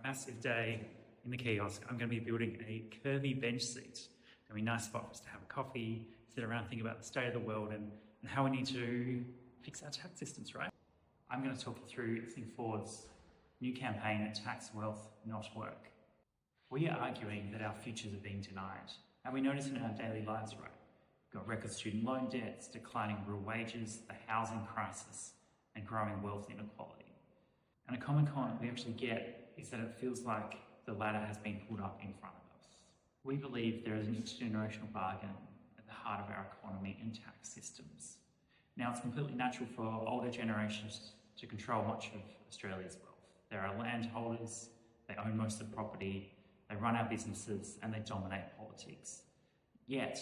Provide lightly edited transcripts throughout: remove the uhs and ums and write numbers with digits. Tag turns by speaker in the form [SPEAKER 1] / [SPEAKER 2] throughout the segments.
[SPEAKER 1] massive day in the kiosk. I'm going to be building a curvy bench seat. It's going to be a nice spot for us to have a coffee, sit around, think about the state of the world and how we need to fix our tax systems, right? I'm going to talk you through Think Forward's new campaign, Tax Wealth, Not Work. We are arguing that our futures are being denied, and we notice in our daily lives, right? We've got record student loan debts, declining real wages, the housing crisis, and growing wealth inequality. And a common comment we actually get is that it feels like the ladder has been pulled up in front of us. We believe there is an intergenerational bargain at the heart of our economy and tax systems. Now, it's completely natural for older generations to control much of Australia's wealth. There are landholders, they own most of the property, they run our businesses, and they dominate politics. Yet,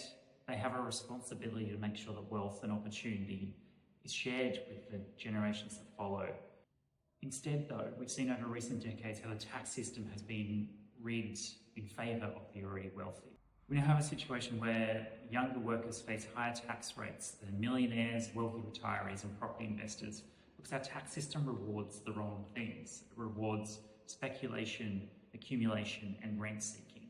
[SPEAKER 1] they have a responsibility to make sure that wealth and opportunity is shared with the generations that follow. Instead, though, we've seen over recent decades how the tax system has been rigged in favour of the already wealthy. We now have a situation where younger workers face higher tax rates than millionaires, wealthy retirees and property investors because our tax system rewards the wrong things. It rewards speculation, accumulation and rent seeking.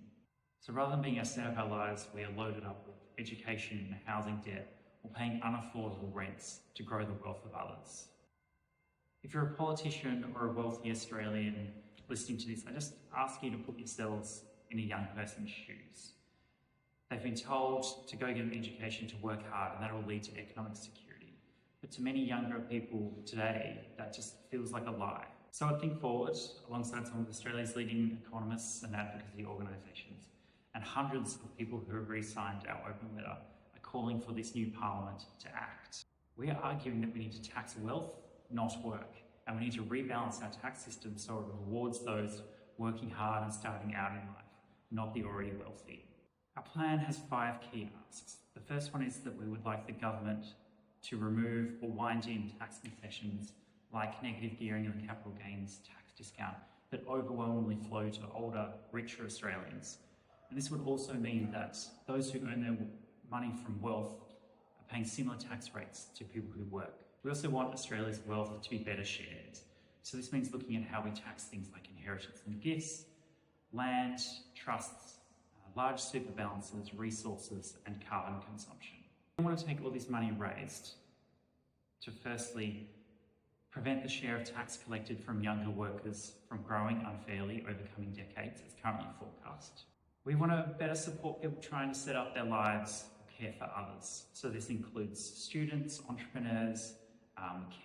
[SPEAKER 1] So rather than being a set of our lives, we are loaded up with education and housing debt or paying unaffordable rents to grow the wealth of others. If you're a politician or a wealthy Australian listening to this, I just ask you to put yourselves in a young person's shoes. They've been told to go get an education, to work hard, and that will lead to economic security. But to many younger people today, that just feels like a lie. So I Think Forward, alongside some of Australia's leading economists and advocacy organisations, and hundreds of people who have re-signed our open letter, are calling for this new parliament to act. We are arguing that we need to tax wealth, not work, and we need to rebalance our tax system so it rewards those working hard and starting out in life, not the already wealthy. Our plan has 5 key asks. The first one is that we would like the government to remove or wind in tax concessions like negative gearing and the capital gains tax discount that overwhelmingly flow to older, richer Australians. And this would also mean that those who earn their money from wealth are paying similar tax rates to people who work. We also want Australia's wealth to be better shared. So this means looking at how we tax things like inheritance and gifts, land, trusts, large super balances, resources, and carbon consumption. We want to take all this money raised to firstly prevent the share of tax collected from younger workers from growing unfairly over coming decades as currently forecast. We want to better support people trying to set up their lives or care for others. So this includes students, entrepreneurs,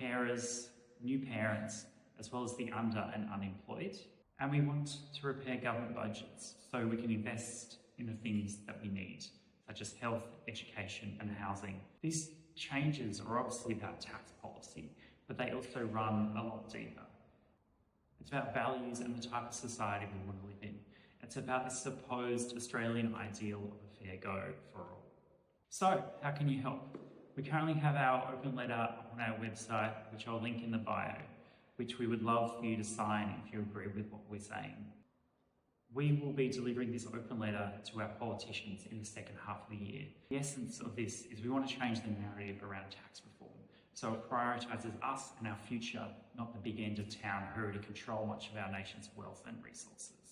[SPEAKER 1] carers, new parents, as well as the under and unemployed. And we want to repair government budgets so we can invest in the things that we need, such as health, education and housing. These changes are obviously about tax policy, but they also run a lot deeper. It's about values and the type of society we want to live in. It's about the supposed Australian ideal of a fair go for all. So, how can you help? We currently have our open letter on our website, which I'll link in the bio, which we would love for you to sign if you agree with what we're saying. We will be delivering this open letter to our politicians in the second half of the year. The essence of this is we want to change the narrative around tax reform, so it prioritises us and our future, not the big end of town who already control much of our nation's wealth and resources.